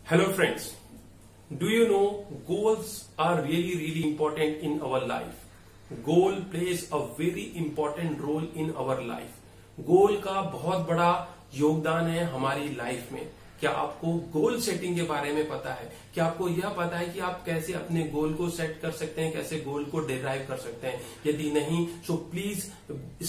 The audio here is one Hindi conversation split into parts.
Hello friends, do you know goals are really important in our life. Goal plays a very important role in our life. गोल का बहुत बड़ा योगदान है हमारी लाइफ में. क्या आपको गोल सेटिंग के बारे में पता है? क्या आपको यह पता है कि आप कैसे अपने गोल को सेट कर सकते हैं, कैसे गोल को डिराइव कर सकते हैं? यदि नहीं, so please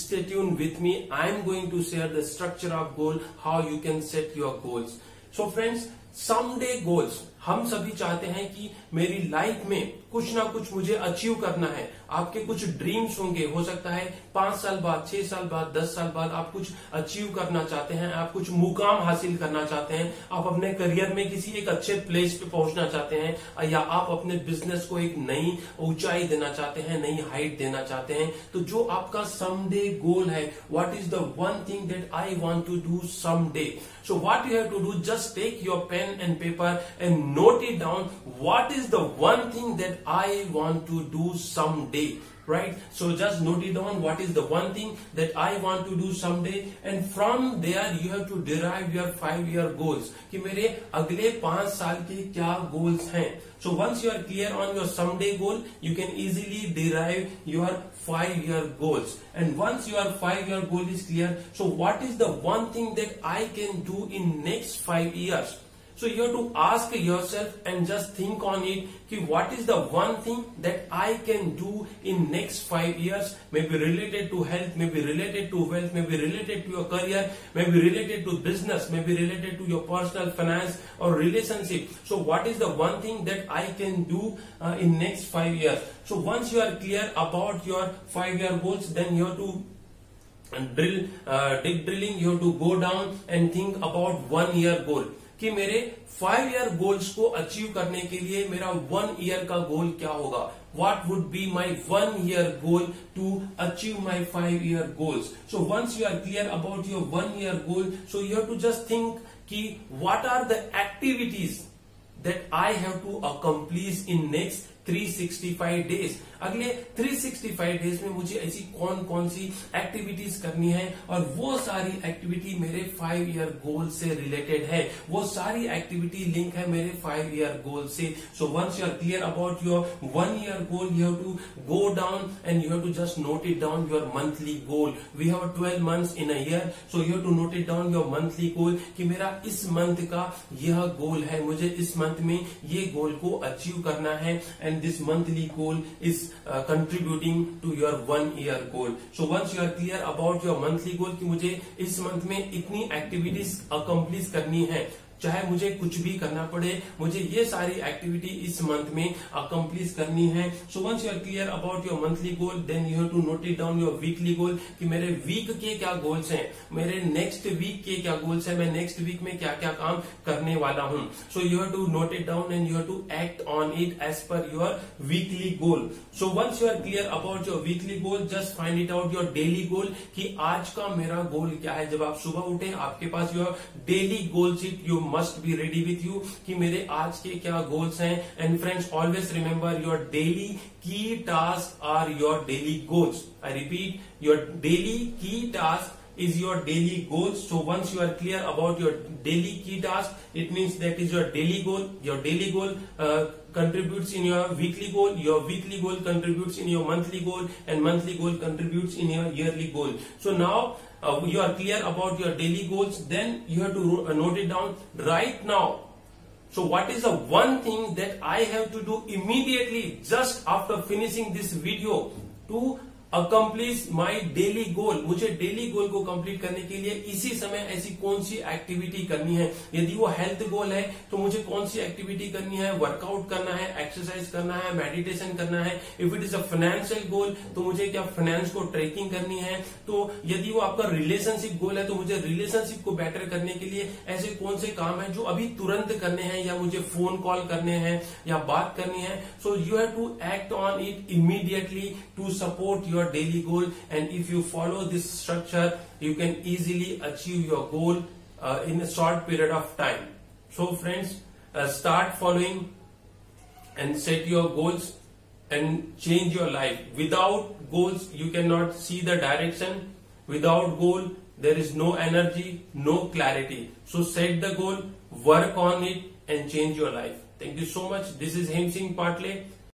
stay tune with me. I am going to share the structure of goal, how you can set your goals. So friends, someday goals, हम सभी चाहते हैं कि मेरी लाइफ में कुछ ना कुछ मुझे अचीव करना है. आपके कुछ ड्रीम्स होंगे, हो सकता है 5 साल बाद, 6 साल बाद, 10 साल बाद आप कुछ अचीव करना चाहते हैं, आप कुछ मुकाम हासिल करना चाहते हैं, आप अपने करियर में किसी एक अच्छे प्लेस पे पहुंचना चाहते हैं, या आप अपने बिजनेस को एक नई ऊंचाई देना चाहते हैं, नई हाइट देना चाहते हैं. तो जो आपका समडे गोल है, what is the one thing that I want to do someday. So what you have to do, just take your pen and paper and note it down. What is the one thing that I want to do someday? Right? So just note it down. What is the one thing that I want to do someday? And from there you have to derive your 5-year goals. कि मेरे अगले 5 साल के क्या goals हैं. So once you are clear on your someday goal, you can easily derive your 5-year goals. And once your 5-year goal is clear, so what is the one thing that I can do in next 5 years? So you have to ask yourself and just think on it कि what is the one thing that I can do in next 5 years, maybe related to health, maybe related to wealth, maybe related to your career, maybe related to business, maybe related to your personal finance or relationship. So what is the one thing that I can do in next 5 years? So once you are clear about your 5-year goals, then you have to deep drilling, you have to go down and think about 1-year goal. कि मेरे 5-year गोल्स को अचीव करने के लिए मेरा 1 ईयर का गोल क्या होगा. What would be my 1-year goal to achieve my 5-year goals? So once you are clear about your 1-year goal, so you have to just think कि what are the activities that I have to accomplish in next 365 days. अगले 365 डेज में मुझे ऐसी कौन कौन सी एक्टिविटीज करनी है, और वो सारी एक्टिविटी मेरे 5-year गोल से रिलेटेड है, वो सारी एक्टिविटी लिंक है मेरे 5-year गोल से. So once you are clear about your 1-year goal, you have to go down and you have to just note it down your monthly goal. We have 12 months in a year, so you have to note it down your monthly goal कि मेरा इस मंथ का यह गोल है, मुझे इस मंथ में ये गोल को अचीव करना है. And this monthly goal is contributing to your 1-year goal. So once you are clear about your monthly goal कि मुझे इस मंथ में इतनी एक्टिविटीज अकम्प्लिश करनी है, चाहे मुझे कुछ भी करना पड़े, मुझे ये सारी एक्टिविटी इस मंथ में अकम्प्लिश करनी है. So once you are clear about your monthly goal, then you have to note it down your weekly goal कि मेरे वीक के क्या गोल्स हैं, मेरे नेक्स्ट वीक के क्या गोल्स हैं, मैं नेक्स्ट वीक में क्या क्या काम करने वाला हूं. So you have to note it down and you have to act on it as per your weekly goal. So once you are clear about your weekly goal, just find it out your daily goal कि आज का मेरा गोल क्या है. जब आप सुबह उठे, आपके पास your daily goal sheet you must be ready with you कि मेरे आज के क्या गोल्स हैं. And friends, always remember your daily key task are your daily goals. I repeat, your daily key task is your daily goals. So once you are clear about your daily key task, it means that is your daily goal. Your daily goal contributes in your weekly goal. Your weekly goal contributes in your monthly goal, and monthly goal contributes in your yearly goal. So now you are clear about your daily goals. Then you have to note it down right now. So what is the one thing that I have to do immediately just after finishing this video to accomplish my daily goal. मुझे डेली गोल को कंप्लीट करने के लिए इसी समय ऐसी कौन सी एक्टिविटी करनी है. यदि वो हेल्थ गोल है तो मुझे कौन सी एक्टिविटी करनी है, वर्कआउट करना है, एक्सरसाइज करना है, मेडिटेशन करना है. If it is a financial goal तो मुझे क्या फाइनेंस को ट्रैकिंग करनी है. तो यदि वो आपका रिलेशनशिप गोल है तो मुझे रिलेशनशिप को बेटर करने के लिए ऐसे कौन से काम है जो अभी तुरंत करने हैं, या मुझे फोन कॉल करने हैं, या बात करनी है. So you have to act on it immediately to support your daily goal. And if you follow this structure, you can easily achieve your goal in a short period of time. So friends, start following and set your goals and change your life. Without goals you cannot see the direction. Without goal there is no energy, no clarity. So set the goal, work on it, and change your life. Thank you so much. This is Hem Singh Patle.